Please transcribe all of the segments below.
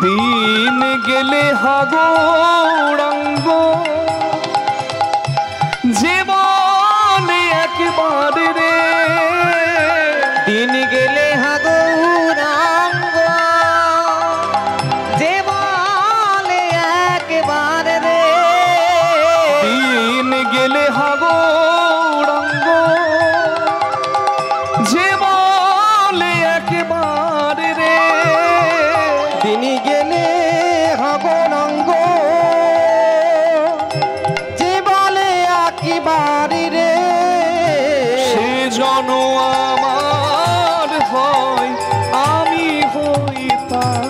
দিন গেলে হাগোরাঙ্গ জীবন একবার রে, দিন গেলে হাগোরাঙ্গ জীবন একবার রে, দিন গেলে হাগোরাঙ্গ জীবন একবার রে, দিন গেলে হাগোরাঙ্গ জীবন একবার রে, সে জন আমার হয় আমি হই তার।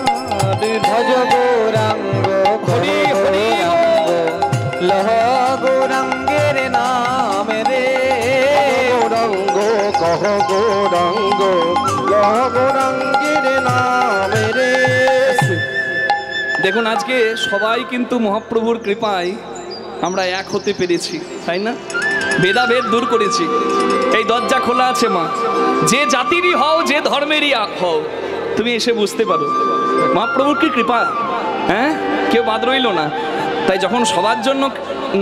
ভজ গৌরাঙ্গ হরি হরি লহ গৌরাঙ্গের নাম রে, গৌরাঙ্গ কহ গৌরাঙ্গ লহ গৌরাঙ্গের নাম রে। দেখুন আজকে সবাই কিন্তু মহাপ্রভুর কৃপায় আমরা এক হতে পেরেছি, তাই না? ভেদাভেদ দূর করেছি, এই দরজা খোলা আছে মা। যে জাতিরই হও, যে ধর্মেরই হও, তুমি এসে বুঝতে পারো মহাপ্রভুর কি কৃপা। হ্যাঁ, কেউ বাদ রইল না। তাই যখন সবার জন্য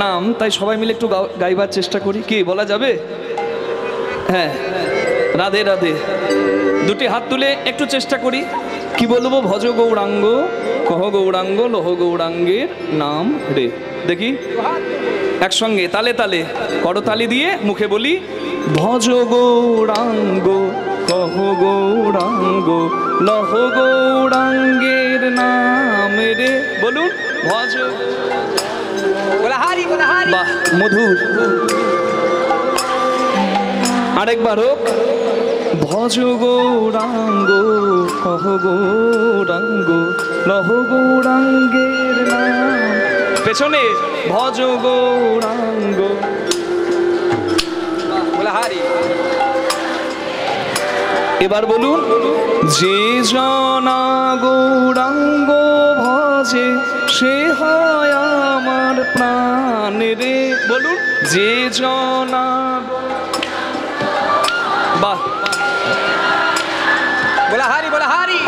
নাম, তাই সবাই মিলে একটু গাইবার চেষ্টা করি, কি বলা যাবে? হ্যাঁ, রাধে রাধে। দুটি হাত তুলে একটু চেষ্টা করি, কি বলবো? ভজ গৌরাঙ্গ কহ গৌরাঙ্গ লহ গৌরাঙ্গের নাম রে। দেখি একসঙ্গে তালে তালে করতালি দিয়ে মুখে বলি, ভজ গৌরাঙ্গ কহ গৌরাঙ্গ লহ গৌরাঙ্গের নাম রে। বলুন ভজ। বাহ, মধুর। আরেকবার হোক, ভজ গৌরাঙ্গ কহ গৌরাঙ্গ লহ গৌরাঙ্গের নাম। পেছনে ভজ গৌরাঙ্গ। এবার বলুন, যে জনা গৌরাঙ্গ ভজে সে হয় আমার প্রাণ রে। বলুন, যে জনা। বাহ, বলা হারি বলা হারি।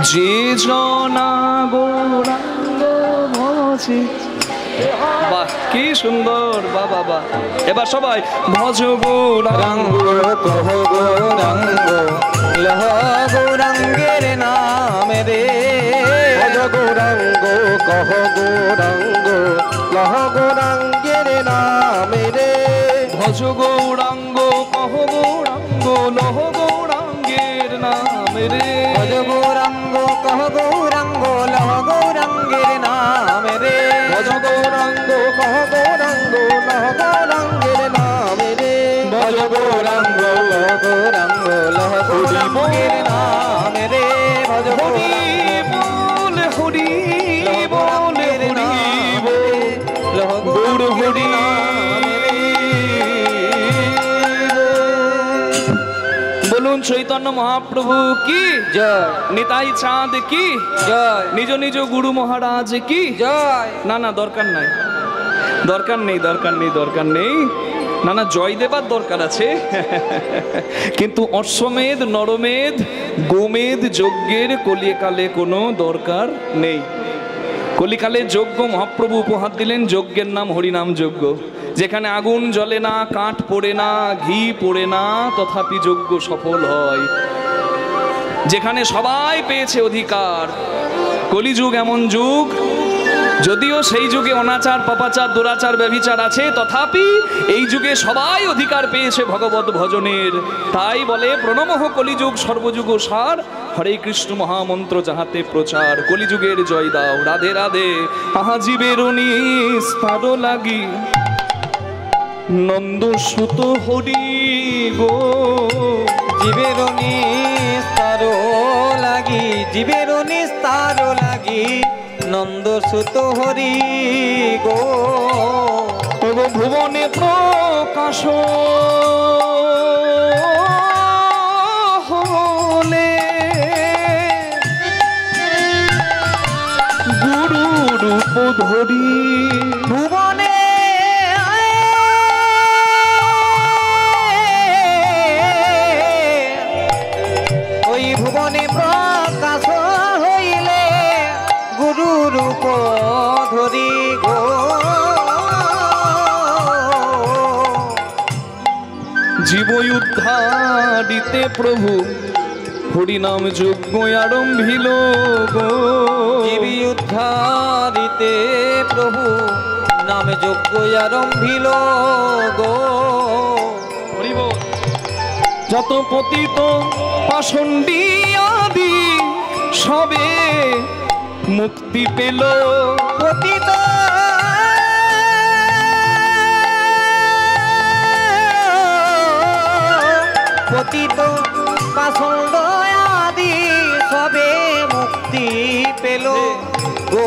যে জনা গৌরাঙ্গ ভজে। বাহ, কি সুন্দর। বাহ বাহ বাহ। এবার সবাই ভজ গৌরাঙ্গ কহ গৌরাঙ্গ লহ গৌরাঙ্গের নাম রে, ভজ গৌরাঙ্গ কহ গৌরাঙ্গ লহ গৌরাঙ্গের নাম রে, ভজ গৌরাঙ্গ কহ গৌরাঙ্গ লহ গৌরাঙ্গের নাম রে, ভজ গৌরাঙ্গ কহ গৌরাঙ্গ লহ গৌরাঙ্গের নাম রে, ভজ গৌরাঙ্গ কহ গৌরাঙ্গ লহ গৌরাঙ্গের নাম রে, ভজ গৌরাঙ্গ লহ গৌরাঙ্গ লহ গৌরাঙ্গের নাম রে, ভজ হরি বল হরি বল হরি লহ গৌর হরি। বলুন চৈতন্য মহাপ্রভু কি জয়, নিতাই চাঁদ কি জয়, নিজ নিজ গুরু মহারাজ কি জয়। না না, দরকার নাই, দরকার নেই, দরকার নেই, দরকার নেই। না না, জয় দেবার দরকার আছে, কিন্তু অশ্বমেধ নরমেধ গোমেধ যজ্ঞের কলিকালে কোনো দরকার নেই। কলিকালে যজ্ঞ মহাপ্রভু উপহার দিলেন, যজ্ঞের নাম হরিনাম যজ্ঞ। যেখানে আগুন জ্বলে না, কাঠ পড়ে না, ঘি পড়ে না, তথাপি যজ্ঞ সফল হয়। যেখানে সবাই পেয়েছে অধিকার। কলিযুগ এমন যুগ, যদিও সেই যুগে অনাচার পাপাচার দুরাচার ব্যভিচার আছে, তথাপি এই যুগে সবাই অধিকার পেয়েছে ভগবত ভজনের। তাই বলে প্রণমঃ কলিযুগ সর্বযুগ সার, হরে কৃষ্ণ মহামন্ত্র যাহাতে প্রচার। কলিযুগের জয় দাও, রাধে রাধে। আহা জীবের নিস্তার লাগি নন্দ সুত হরি গো, জীবের নিস্তার লাগি, জীবের নিস্তার লাগি নন্দ সুত হরি গো, ভুবনে প্রকাশ হলে গুরু রূপ ধরি। ভুবনে ওই ভুবনে প্রকাশ হইলে উদ্ধারিতে প্রভু হরিনাম যজ্ঞ আরম্ভিল গো। জীবী উদ্ধারিতে প্রভু নামে যজ্ঞ আরম্ভিল গো। যত পতিত পাষণ্ডী আদি সবে মুক্তি পেল। পতিত পতিত পাষণ্ড আদি সবে মুক্তি পেল গো।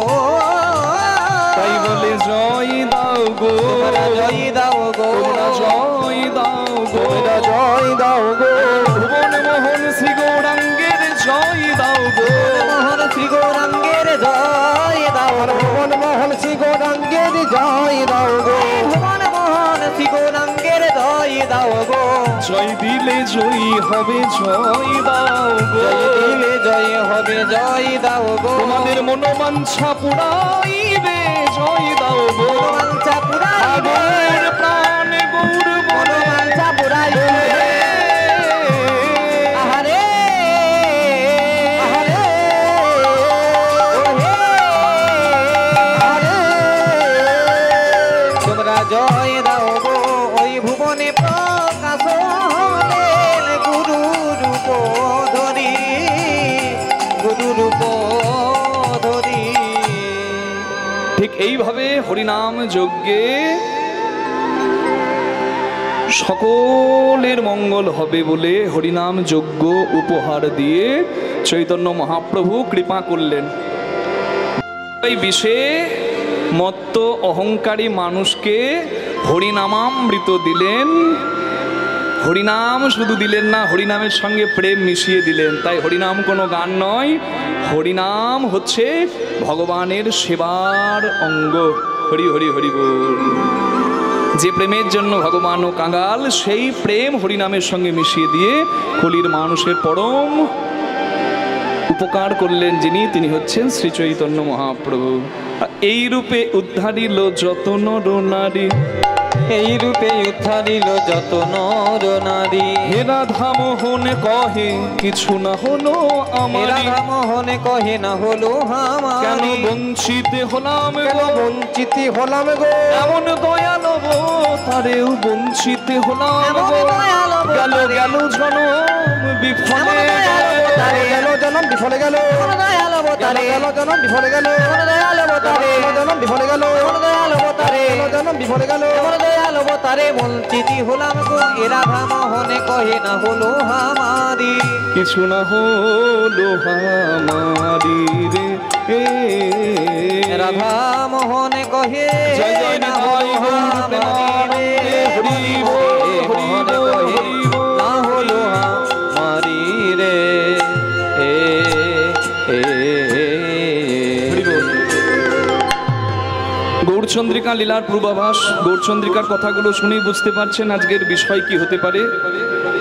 তাই বলে জয় দাও গো, তোমরা জয় দাও গো, তোমরা জয় দাও গো, তোমরা জয় দাও গো। ভুবন মোহন শ্রী গৌরাঙ্গের জয় দাও গো, মোহন শ্রী গৌরাঙ্গের জয় দাও গো। ভুবন মোহন শ্রী গৌরাঙ্গের জয় দাও গো। ভুবন মোহন শ্রী গৌরাঙ্গের জয় দাও গো। জয় দিলে জয়ী হবে জয় দাও গো, জয় দিলে জয় হবে জয় দাও গো। তোমাদের মনোবাঞ্ছা পুরাইবে জয় দাও গো, মনোবাঞ্ছা পুরাইবে, আগের প্রাণে গৌর বলে মনোবাঞ্ছা পুরাইবে। আহারে আহারে ওহে আহারে। তোমরা জয় দাও গো। ওই ভুবনে প্রকাশ হলেন গুরু রূপ ধরি, গুরু রূপ ধরি। ঠিক এইভাবে হরিনাম যজ্ঞে সকলের মঙ্গল হবে বলে হরিনাম যজ্ঞ উপহার দিয়ে চৈতন্য মহাপ্রভু কৃপা করলেন। এই বিষে মত্ত অহংকারী মানুষকে হরিনামামৃত দিলেন। হরিনাম শুধু দিলেন না, হরিনামের সঙ্গে প্রেম মিশিয়ে দিলেন। তাই হরিনাম কোনো গান নয়, হরিনাম হচ্ছে ভগবানের সেবার অঙ্গ। হরি হরি হরি বল। যে প্রেমের জন্য ভগবান ও কাঙাল, সেই প্রেম হরিনামের সঙ্গে মিশিয়ে দিয়ে কলির মানুষের পরম উপকার করলেন যিনি, তিনি হচ্ছেন শ্রী চৈতন্য মহাপ্রভু। এই রূপে উদ্ধারিল যত নর নারী, এই রূপে উদ্ধারিল যত নর নারী। হে রাধা মোহন কহে কিছু না হলো আমার, রাধা মোহনে কহে না হলো আমার। কেন বঞ্চিত হলাম কেন গো, বঞ্চিত হলাম গো। এমন দয়াল তারেও বঞ্চিত হলাম এমন গো। দয়াল গেল গেল জনম বিফলে, গেল জনম বিফলে গেল। দয়াল অবতারে গেল জনম বিফলে গেল। দয়াল অবতারে জনম বিফলে গেল। দয়াল অবতারে জনম বিফলে গেল। দয়াল অবতারে বঞ্চিত হলাম গো। এ রাধা মোহনে কহে না হলো আমারি, কিছু না হলো আমারি রে। রাধা মোহনে কহে জয় জয় না নিতাই হলো গৌর আমারি রে। হরি বল, হরি মোহনে বল, কহে হরি বল। না হলো আমারি রে। গৌরচন্দ্রিকা লীলার পূর্বাভাস, গৌরচন্দ্রিকার কথাগুলো শুনেই বুঝতে পারছেন আজকের বিষয় কি হতে পারে।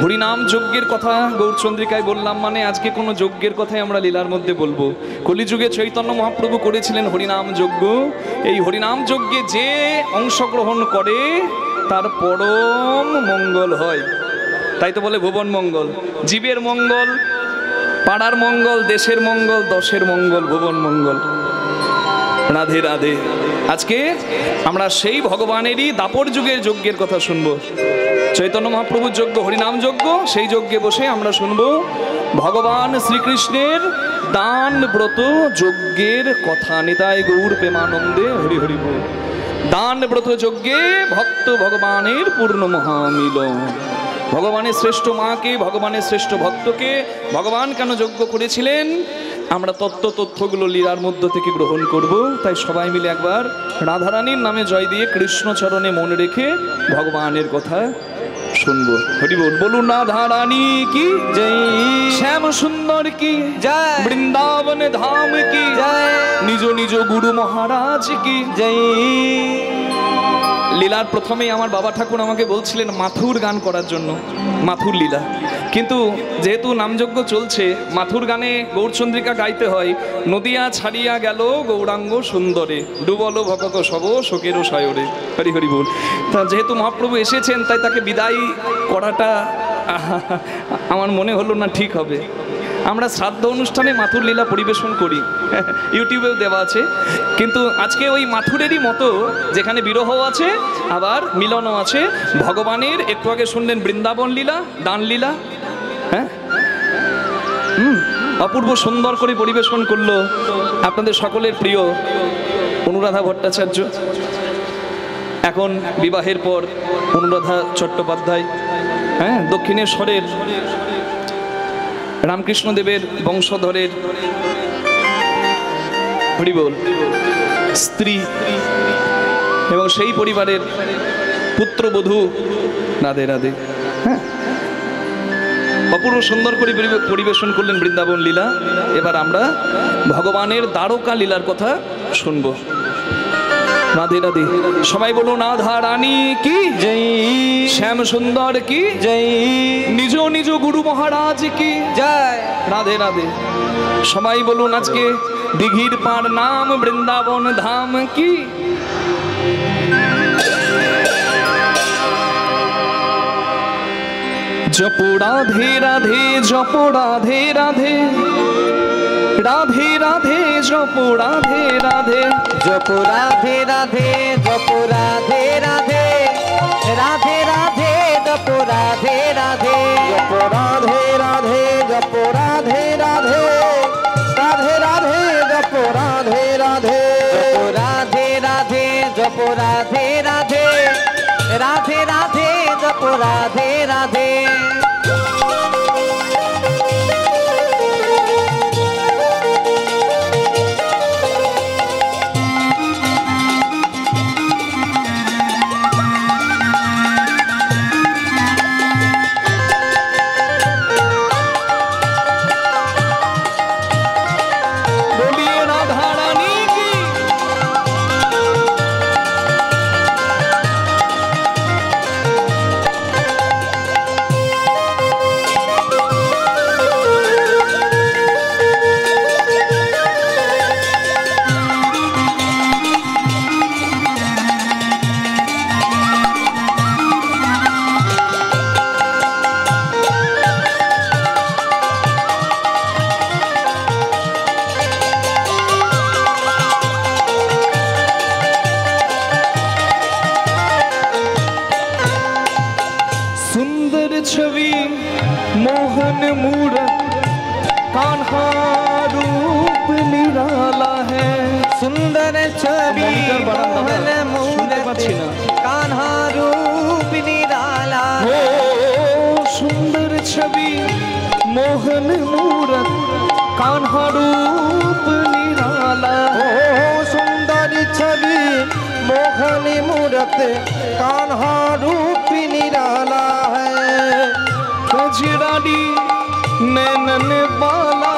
হরিনাম যজ্ঞের কথা গৌরচন্দ্রিকায় বললাম, মানে আজকে কোনো যজ্ঞের কথাই আমরা লীলার মধ্যে বলবো। কলিযুগে চৈতন্য মহাপ্রভু করেছিলেন হরিনাম যজ্ঞ। এই হরিনাম যজ্ঞে যে অংশগ্রহণ করে তার পরম মঙ্গল হয়। তাই তো বলে ভুবন মঙ্গল, জীবের মঙ্গল, পাড়ার মঙ্গল, দেশের মঙ্গল, দশের মঙ্গল, ভুবন মঙ্গল। রাধে রাধে। আজকে আমরা সেই ভগবানেরই দাপর যুগের যজ্ঞের কথা শুনবো। চৈতন্য মহাপ্রভুর যজ্ঞ হরিনাম যজ্ঞ, সেই যজ্ঞে বসে আমরা শুনবো ভগবান শ্রীকৃষ্ণের দান ব্রত যজ্ঞের কথা। নিতাই গৌর প্রেমানন্দে হরি হরি বল। দান ব্রত যজ্ঞে ভক্ত ভগবানের পূর্ণ মহামিলন। ভগবানের শ্রেষ্ঠ মাকে, ভগবানের শ্রেষ্ঠ ভক্তকে ভগবান কেন যজ্ঞ করেছিলেন, আমরা তথ্যগুলো লীলার মধ্য থেকে গ্রহণ করব। তাই সবাই মিলে একবার রাধারানীর নামে জয় দিয়ে কৃষ্ণচরণে মনে রেখে ভগবানের কথা শুনবো। হরি বল। বলুন রাধারানী কি জয়, শ্যাম সুন্দর কি জয়, বৃন্দাবন ধাম কি জয়, নিজ নিজ গুরু মহারাজ কি জয়। লীলার প্রথমেই আমার বাবা ঠাকুর আমাকে বলছিলেন মাথুর গান করার জন্য, মাথুর লীলা। কিন্তু যেহেতু নামযজ্ঞ চলছে, মাথুর গানে গৌরচন্দ্রিকা গাইতে হয়। নদিয়া ছাড়িয়া গেল গৌরাঙ্গ সুন্দরে, ডুবল ভকত সব শোকেরও সায়রে। হরি হরি বল। তা যেহেতু মহাপ্রভু এসেছেন, তাই তাকে বিদায় করাটা আমার মনে হলো না ঠিক হবে। আমরা শ্রাদ্ধ অনুষ্ঠানে মাথুর লীলা পরিবেশন করি, ইউটিউবেও দেওয়া আছে, কিন্তু আজকে ওই মাথুরেরই মতো যেখানে বিরহ আছে আবার মিলনও আছে। ভগবানের একটু আগে শুনলেন বৃন্দাবন লীলা, দান লীলা, হ্যাঁ, অপূর্ব সুন্দর করে পরিবেশন করলো আপনাদের সকলের প্রিয় অনুরাধা ভট্টাচার্য। এখন বিবাহের পর অনুরাধা চট্টোপাধ্যায়, হ্যাঁ, দক্ষিণেশ্বরের রামকৃষ্ণদেবের বংশধরের হরিবোল স্ত্রী এবং সেই পরিবারের পুত্রবধূ। রাধে রাধে। হ্যাঁ, অপূর্ব সুন্দর করে পরিবেশন করলেন বৃন্দাবন লীলা। এবার আমরা ভগবানের দ্বারকা লীলার কথা শুনবো। রাধে রাধে। সবাই বলুন রাধা রানী কি জয়, শ্যাম সুন্দর কি জয়, নিজ নিজ গুরু মহারাজ কি জয়। রাধে রাধে। সবাই বলুন আজকে দিঘির পার নাম বৃন্দাবন ধাম কি। জপ রাধে রাধে, জপ রাধে রাধে, রাধে রাধে জপ রাধে রাধে, জপ রাধে রাধে, জপ রাধে রাধে, রাধে রাধে জপ রাধে রাধে, জপ রাধে রাধে, জপ রাধে রাধে, রাধে রাধে জপ রাধে রাধে, জপ রাধে রাধে, জপ রাধে রাধে, রাধে রাধে জপ রাধে রাধে। छवि मोहन मूरत कान्हा रूप निराला है। सुंदर छवि मोहन मूरत कान्हा रूप निराला है। सुंदर छवि मोहन मूरत कान्हा रूप निराला है। सुंदर छवि मोहन मूरत कान्हा रूप निराला है। कजरानी नैनन वाला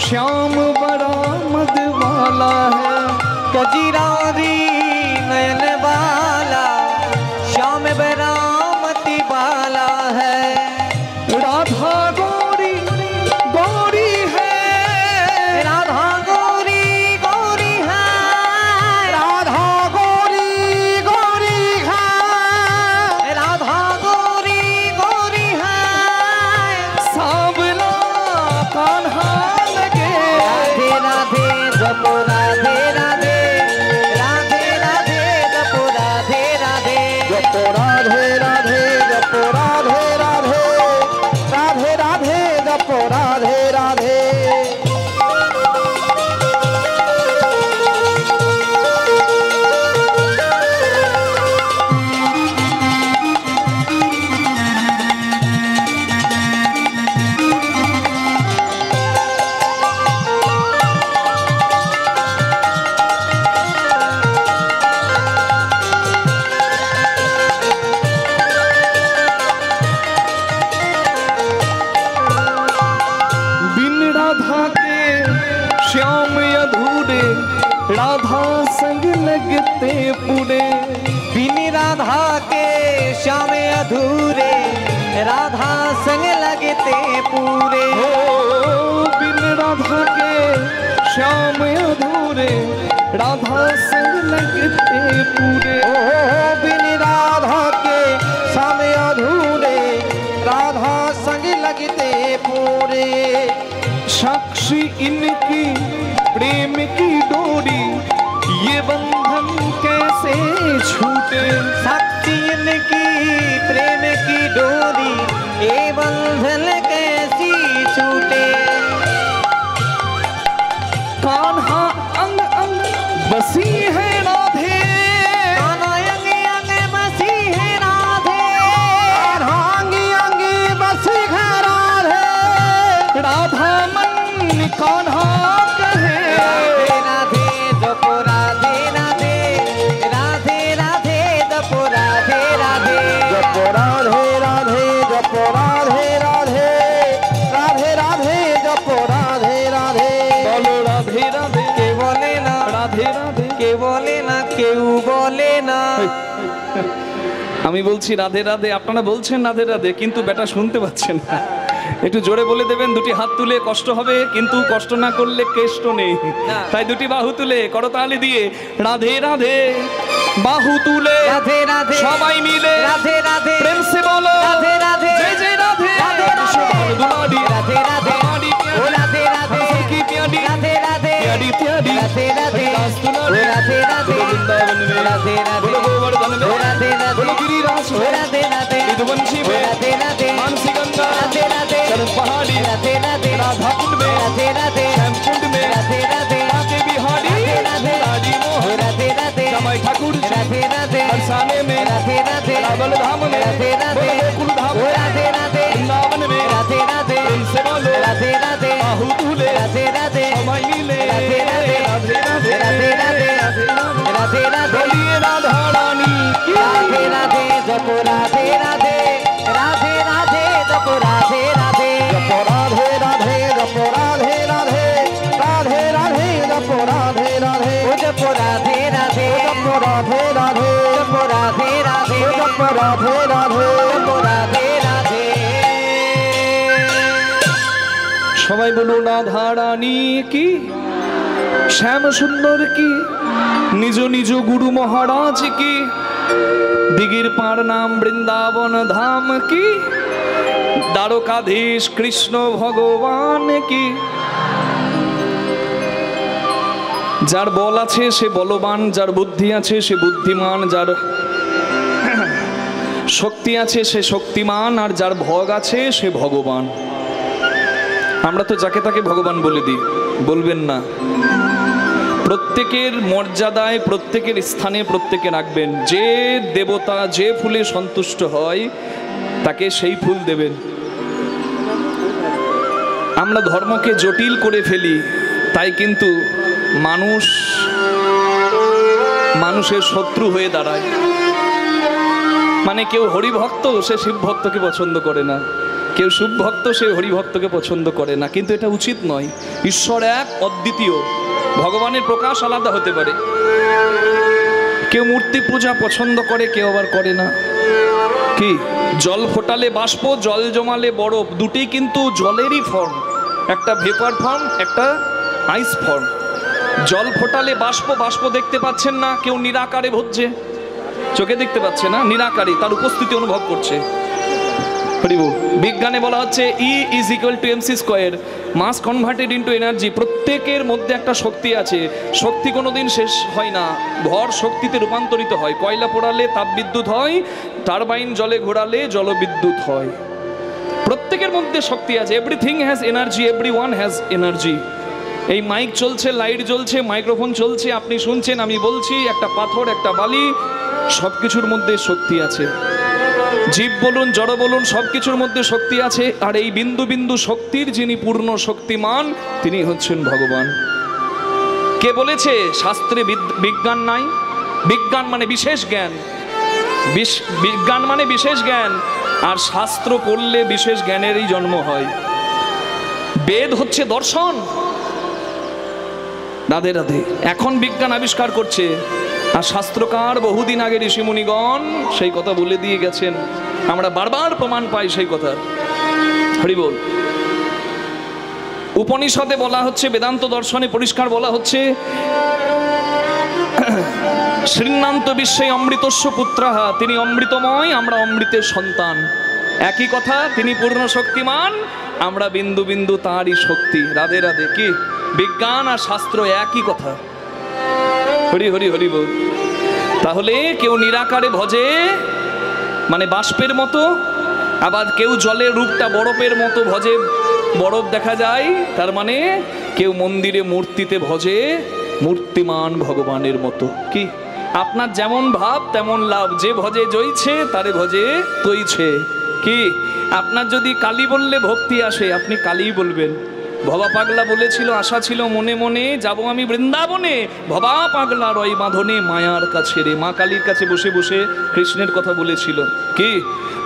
श्याम बड़ा मद वाला है। कजरानी नयन वाला श्याम बड़ा मति वाला है। राधा गौरी गौरी है, राधा गौरी गौरी है, राधा गौरी गौरी है, राधा गौरी गौरी है। सांवला कान्हा लगे। राधे राधे जपो राधे राधे, राधे राधे जपो राधे राधे, जपो राधे राधे, जपो राधे राधे, राधे राधे जपो राधे राधे। बिन राधा के श्याम अधूरे, राधा संग लगते पूरे। बिन राधा के श्याम अधूरे, राधा संग लगते पूरे। हो बिन राधा के श्याम अधूरे, राधा संग लगते पूरे। ओ बिन राधा के श्याम अधूरे, राधा लगते पूरे। साक्षी इनकी प्रेम की डोरी, ये बंधन कैसे छूटे। साक्षी इनकी प्रेम की डोरी, ये बंधन कैसी छूटे। कान्हा अंग अंग बसी है राधे, कान्हा अंग अंग बसी है राधे। कान्हा अंग अंग बसी है राधे। राधा मन कान्हा कहे। राधे राधे जपो राधे राधे, राधे राधे जपो राधे राधे। जपो राधे राधे जपो राधे राधे, राधे राधे जपो राधे राधे। बोलो राधे राधे, के बोले ना राधे राधे। के बोले ना, केউ बोले না। আমি বলছি রাধে রাধে, আপনারা বলছেন রাধে রাধে, কিন্তু বেটা শুনতে পাচ্ছেন না। একটু জোরে বলে দেবেন, দুটি হাত তুলে, কষ্ট হবে কিন্তু কষ্ট না করলে কেষ্ট নেই। তাই দুটি বাহু তুলে করতালি দিয়ে রাধে রাধে বাহু তুলে রাধে রাধে সবাই মিলে রাধে রাধে প্রেম সে বলো রাধে রাধে জয় জয় রাধে রাধে রাধে দুলারি রাধে রাধে हमारी ও রাধে রাধে की प्यारी राधे राधे प्यारी प्यारी राधे राधे दास दुलारी राधे राधे वृंदावन में राधे राधे बोलो गोवर्धन में राधे राधे बोलो गिरिराज में राधे राधे विधुवंशी में राधे राधे मानसी गंगा राधे राधे चरण पहाड़ी राधे राधे राधा कुंड में राधे राधे श्याम कुंड में राधे राधे राधे बिहारी राधे राधे रानी मोहन राधे राधे जमाई ठाकुर राधे राधे बरसाने में राधे राधे रावल धाम में राधे राधे बोलो गोकुल धाम में राधे राधे वृंदावन में राधे राधे प्रेम से बोलो राधे राधे बाहु तुले राधे राधे सबाई मिले राधे राधे राधे राधे राधे राधे राधे राधे बोलिए राधा रानी की राधे राधे जपो राधे राधे, राधे राधे जपो राधे राधे। जपो राधे राधे जपो राधे राधे, राधे राधे जपो राधे राधे। ओ जपो राधे राधे जपो राधे राधे, जपो राधे राधे जपो राधे राधे, जपो राधे राधे। সবাই বলুন রাধা রানী কি, শ্যাম সুন্দর কি, নিজ নিজ গুরু মহারাজ কি, দিগির পার নাম বৃন্দাবন ধাম কি, দ্বারকাধীশ কৃষ্ণ ভগবান কি। যার বল আছে সে বলবান, যার বুদ্ধি আছে সে বুদ্ধিমান, যার শক্তি আছে সে শক্তিমান, আর যার ভোগ আছে সে ভগবান। আমরা তো যাকে তাকে ভগবান বলে দিই, বলবেন না। প্রত্যেকের মর্যাদায়, প্রত্যেকের স্থানে প্রত্যেকে রাখবেন। যে দেবতা যে ফুলে সন্তুষ্ট হয় তাকে সেই ফুল দেবেন। আমরা ধর্মকে জটিল করে ফেলি, তাই কিন্তু মানুষের শত্রু হয়ে দাঁড়ায়। মানে কেউ হরিভক্ত সে শিব ভক্তকে পছন্দ করে না, কেউ শিব ভক্ত সে হরিভক্তকে পছন্দ করে না, কিন্তু এটা উচিত নয়। ঈশ্বর এক, অদ্বিতীয়, ভগবানের প্রকাশ আলাদা হতে পারে। কেউ মূর্তি পূজা পছন্দ করে, কেউ আবার করে না। কি জল ফোটালে বাষ্প, জল জমালে বরফ, দুটি কিন্তু জলেরই ফর্ম, একটা ভেপার ফর্ম, একটা আইস ফর্ম। জল ফোটালে বাষ্প, বাষ্প দেখতে পাচ্ছেন না, কেউ নিরাকারে ভজছে, চোখে দেখতে পাচ্ছে না, নিরাকারে তার উপস্থিতি অনুভব করছে। বিজ্ঞানে বলা হচ্ছে E is equal to mc square, mass converted into energy. প্রত্যেকের মধ্যে একটা শক্তি আছে, শক্তি কোনোদিন শেষ হয় না, ভর শক্তিতে রূপান্তরিত হয়। কয়লা পোড়ালে তাপবিদ্যুৎ হয়, টারবাইন জলে ঘোরালে জলবিদ্যুৎ হয়। প্রত্যেকের মধ্যে শক্তি আছে। Everything has energy, everyone has energy. এই মাইক চলছে, লাইট জ্বলছে, মাইক্রোফোন চলছে, আপনি শুনছেন, আমি বলছি, একটা পাথর, একটা বালি, সব কিছুর মধ্যে শক্তি আছে। জীব বলুন, জড় বলুন, সব কিছুর মধ্যে শক্তি আছে। আর এই বিন্দু বিন্দু শক্তির যিনি পূর্ণ শক্তিমান, তিনি হচ্ছেন ভগবান। কে বলেছে শাস্ত্রে বিজ্ঞান নাই? বিজ্ঞান মানে বিশেষ জ্ঞান, বিজ্ঞান মানে বিশেষ জ্ঞান, আর শাস্ত্র পড়লে বিশেষ জ্ঞানেরই জন্ম হয়। বেদ হচ্ছে দর্শন। রাধে রাধে। এখন বিজ্ঞান আবিষ্কার করছে, আর শাস্ত্রকার বহুদিন আগে ঋষিমুনিগণ সেই কথা বলে দিয়ে গেছেন, আমরা বারবার প্রমাণ পাই সেই কথা। হরি বল। উপনিষদে বলা হচ্ছে, বেদান্ত দর্শনে পরিষ্কার বলা হচ্ছে, শৃণ্যান্ত বিশ্বে অমৃতস্য পুত্রাহা, তিনি অমৃতময়, আমরা অমৃতের সন্তান। একই কথা, তিনি পূর্ণ শক্তিমান, আমরা বিন্দু বিন্দু তাঁরই শক্তি। রাধে রাধে। কি বিজ্ঞান আর শাস্ত্র একই কথা। হরি হরি হরি বল। তাহলে কেউ নিরাকারে ভজে মানে বাষ্পের মতো, আবার কেউ জলের রূপটা বরফের মতো ভজে, বরফ দেখা যায়, তার মানে কেউ মন্দিরে মূর্তিতে ভজে মূর্তিমান ভগবানের মতো। কি আপনার যেমন ভাব তেমন লাভ, যে ভজে জইছে তারে ভজে তৈছে। কি আপনার যদি কালী বললে ভক্তি আসে, আপনি কালীই বলবেন। ভবা পাগলা বলেছিল, আশা ছিল মনে মনে, যাব আমি বৃন্দাবনে, ভবা পাগলা রয় বাঁধনে মায়ার কাছে রে। মা কালীর কাছে বসে বসে কৃষ্ণের কথা বলেছিল। কি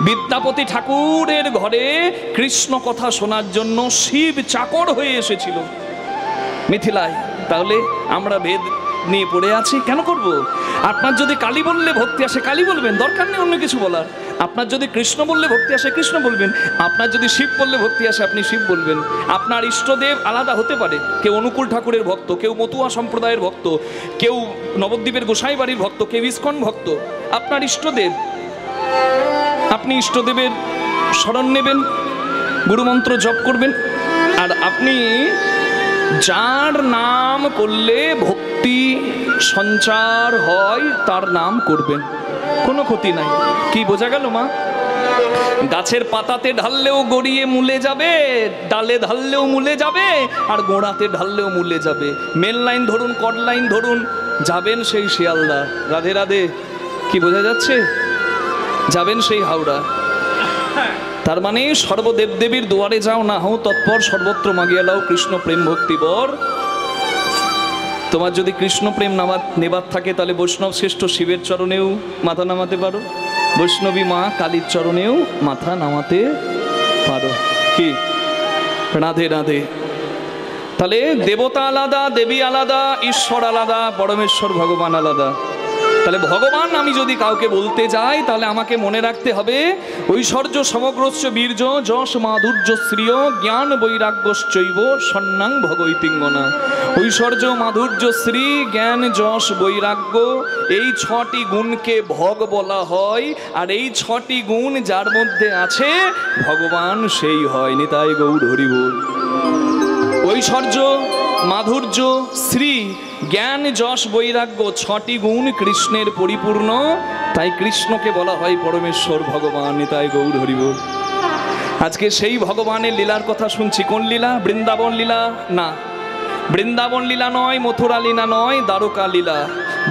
বিদ্যাপতি ঠাকুরের ঘরে কৃষ্ণ কথা শোনার জন্য শিব চাকর হয়ে এসেছিল মিথিলায়। তাহলে আমরা ভেদ নিয়ে পড়ে আছি কেন করব? আপনার যদি কালী বললে ভক্তি আসে কালী বলবেন, দরকার নেই অন্য কিছু বলার। আপনার যদি কৃষ্ণ বললে ভক্তি আসে কৃষ্ণ বলবেন, আপনার যদি শিব বললে ভক্তি আসে আপনি শিব বলবেন। আপনার ইষ্টদেব আলাদা হতে পারে, কেউ অনুকূল ঠাকুরের ভক্ত, কেউ মতুয়া সম্প্রদায়ের ভক্ত, কেউ নবদ্বীপের গোসাই বাড়ির ভক্ত, কেউ ইস্কন ভক্ত। আপনার ইষ্টদেব, আপনি ইষ্টদেবের শরণ নেবেন, গুরুমন্ত্র জপ করবেন, আর আপনি যার নাম করলে ভক্তি সঞ্চার হয় তার নাম করবেন, কোনো ক্ষতি নাই। কি বোঝা গেল মা? গাছের পাতাতে ঢাললেও গড়িয়ে মূলে যাবে, ডালে ঢাললেও মূলে যাবে, আর গোড়াতে ঢাললেও মূলে যাবে। মেন লাইন ধরুন, কড লাইন ধরুন, যাবেন সেই শিয়ালদা। রাধে রাধে। কি বোঝা যাচ্ছে? যাবেন সেই হাওড়া। তার মানে সর্বদেবদেবীর দুয়ারে যাও না হও তৎপর, সর্বত্র মাগিয়া লাও কৃষ্ণ প্রেম ভক্তি বর। তোমার যদি কৃষ্ণ প্রেম নেবার থাকে তাহলে বৈষ্ণব শ্রেষ্ঠ শিবের চরণেও মাথা নামাতে পারো, বৈষ্ণবী মা কালীর চরণেও মাথা নামাতে পারো। কি রাধে রাধে। তাহলে দেবতা আলাদা, দেবী আলাদা, ঈশ্বর আলাদা, পরমেশ্বর ভগবান আলাদা। তাহলে ভগবান আমি যদি কাউকে বলতে যাই তাহলে আমাকে মনে রাখতে হবে ঐশ্বর্য সমগ্রস্য বীর্য যশ মাধুর্য শ্রিয় জ্ঞান বৈরাগ্যশ্চৈব সন্ন্যাং ভগৈতিঙ্গনা। ঐশ্বর্য মাধুর্য শ্রী জ্ঞান যশ বৈরাগ্য, এই ছটি গুণকে ভগ বলা হয়। আর এই ছটি গুণ যার মধ্যে আছে ভগবান সেই হয়। নিতাই গৌর হরি বল। ঐশ্বর্য মাধুর্য শ্রী জ্ঞান যশ বৈরাগ্য, ছটি গুণ কৃষ্ণের পরিপূর্ণ, তাই কৃষ্ণকে বলা হয় পরমেশ্বর ভগবান। নিতাই গৌর হরি বল। আজকে সেই ভগবানের লীলার কথা শুনছি। কোন লীলা? বৃন্দাবন লীলা না, বৃন্দাবন লীলা নয়, মথুরা লীলা নয়, দ্বারকা লীলা।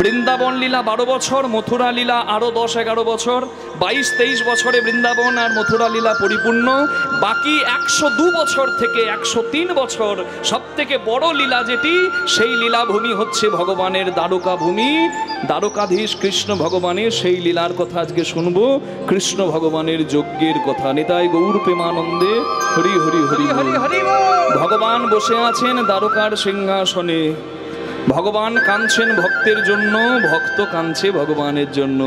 বৃন্দাবন লীলা 12 বছর, মথুরা লীলা আরো 10-11 বছর, 22-23 বছরে বৃন্দাবন আর মথুরা লীলা পরিপূর্ণ। বাকি 102 বছর থেকে 103 বছর সব থেকে বড় লীলা যেটি, সেই লীলাভূমি হচ্ছে ভগবানের দ্বারকা ভূমি। দ্বারকাধীশ কৃষ্ণ ভগবানের সেই লীলার কথা আজকে শুনবো, কৃষ্ণ ভগবানের যজ্ঞের কথা। নিতাই গৌর প্রেমানন্দে হরি হরি হরি হরি হরি। ভগবান বসে আছেন দ্বারকার সিংহাসনে, ভগবান কাঁদছেন ভক্তের জন্য, ভক্ত কাঁদছে ভগবানের জন্য।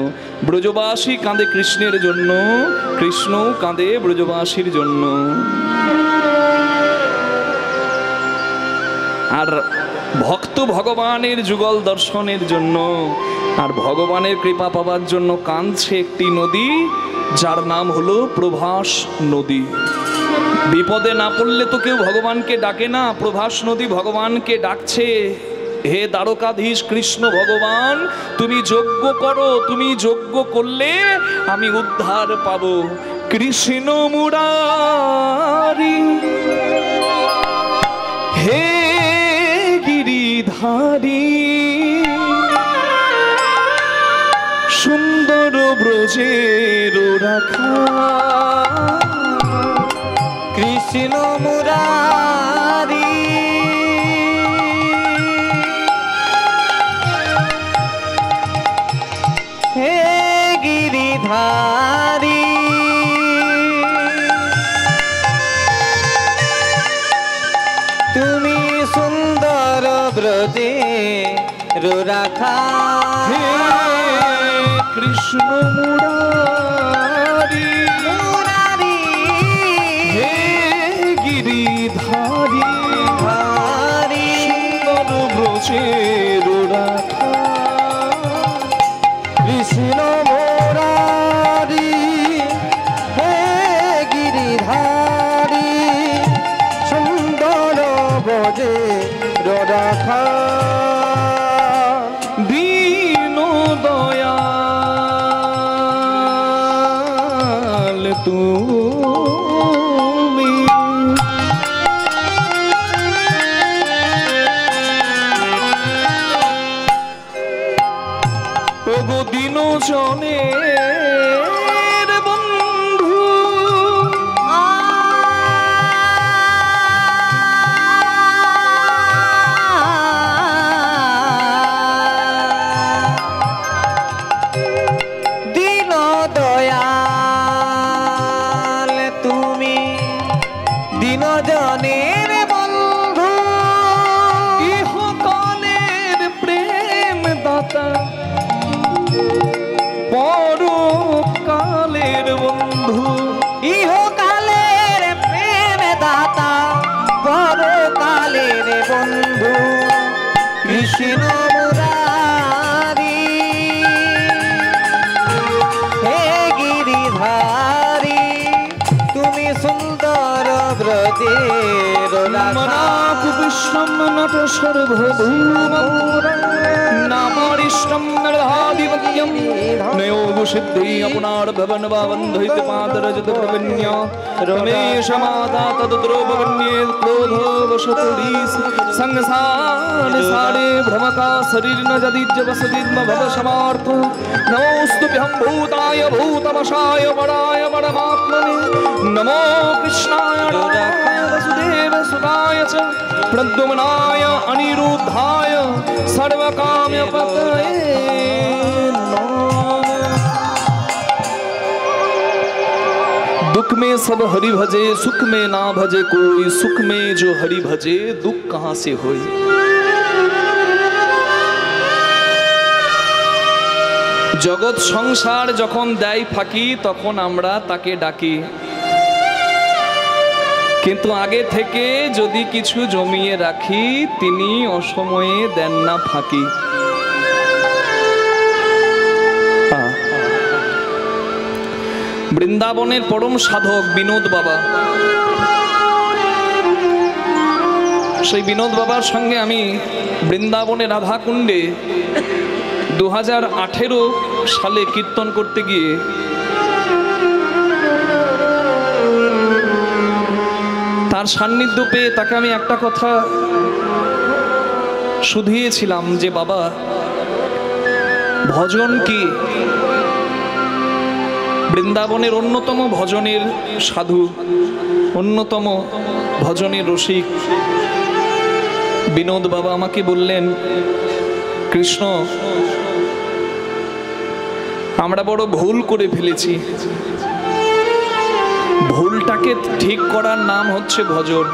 ব্রজবাসী কাঁদে কৃষ্ণের জন্য, কৃষ্ণ কাঁদে ব্রজবাসীর জন্য। আর ভক্ত ভগবানের যুগল দর্শনের জন্য আর ভগবানের কৃপা পাবার জন্য কাঁদছে একটি নদী, যার নাম হলো প্রভাস নদী। বিপদে না পড়লে তো কেউ ভগবানকে ডাকে না, প্রভাস নদী ভগবানকে ডাকছে, হে দ্বারকাধীশ কৃষ্ণ ভগবান, তুমি যজ্ঞ করো, তুমি যজ্ঞ করলে আমি উদ্ধার পাবো। কৃষ্ণ মুরারি হে গিরিধারী, সুন্দর ব্রজের রাখা। কৃষ্ণ মুরারি হে গিরিধারী, তুমি সুন্দর ব্রজে রাখা। হে কৃষ্ণ মুরারি মুরারি হে গিরিধারী, ধারী, সুন্দর ব্রজের রাখা। কৃষ্ণ মুরারি হে তুমি। ওগো দিন জনের বন্ধু, দীন দয়াল তুমি দীন জনের বন্ধু, ইহকালের প্রেম দাতা পরকালের বন্ধু। ইহকালের প্রেম দাতা পরকালের বন্ধু, কৃষ্ণ মুরারি হে গিরিধারী, তুমি সুন্দর ব্রজের মনাক বিশ্বম নট সর্বভৌমম নামারিষ্টম নরধাধিপত্যম নয়োগ সিদ্ধি আপনার ভবন বাবন্ধিত পাদরজত প্রবণ্য রমেশ মাতা তদ্রোপবন্যে ক্रोध वशतुरीस संसार सारे भ्रमका शरीर न जदिज्य वसदिद्म भव समार्थ नमोस्तुभ्यं भूताय भूतवशाय वराय वरमात्मने नमो कृष्णाय वसुदेव सुताय च प्रद्युम्नाय अनिरुद्धाय सर्वकाम्यपतये दुख में सब हरि भजे सुख में ना भजे कोई, सुख में जो हरि भजे दुख कहाँ से होई। जगत संसार যখন দেয় ফাঁকি তখন আমরা তাকে ডাকি, কিন্তু আগে থেকে যদি কিছু জমিয়ে রাখি তিনি অসময়ে দেন না ফাঁকি। বৃন্দাবনের পরম সাধক বিনোদ বাবা, সেই বিনোদ বাবার সঙ্গে আমি বৃন্দাবনের রাধাকুণ্ডে 2018 সালে কীর্তন করতে গিয়ে তার সান্নিধ্য পেয়ে তাকে আমি একটা কথা শুধিয়েছিলাম যে বাবা, ভজন কি? বৃন্দাবনের অন্যতম ভজনের সাধু, অন্যতম ভজনের রসিক বিনোদ বাবা আমাকে বললেন, কৃষ্ণ আমরা বড় ভুল করে ফেলেছি, ভুলটাকে ঠিক করার নাম হচ্ছে ভজন।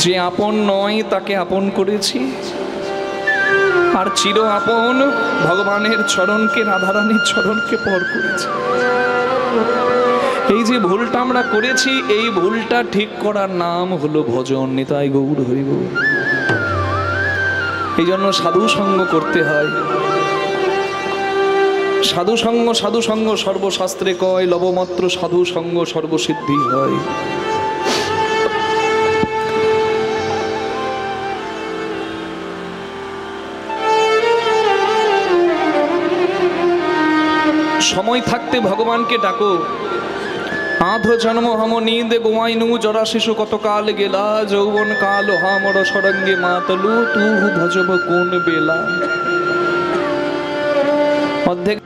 যে আপন নয় তাকে আপন করেছি, আর চির আপন ভগবানের চরণকে রাধারানীর চরণকে পর করেছি। এই যে ভুলটা আমরা করেছি এই ভুলটা ঠিক করার নাম হলো ভজন। নিতাই গৌর হরি গৌর। এই জন্য সাধু সঙ্গ করতে হয়। সাধু সঙ্গ সর্বশাস্ত্রে কয়, লবমাত্র সাধু সঙ্গ সর্বসিদ্ধি হয়। সময় থাকতে ভগবানকে ডাকো। আধ জন্ম হম নীদ গোয়াইনু জরা শিশু কত কাল গেলা, যৌবন কাল হামর সরঙ্গে মাতলু তু ভজব কোন বেলা। অর্ধেক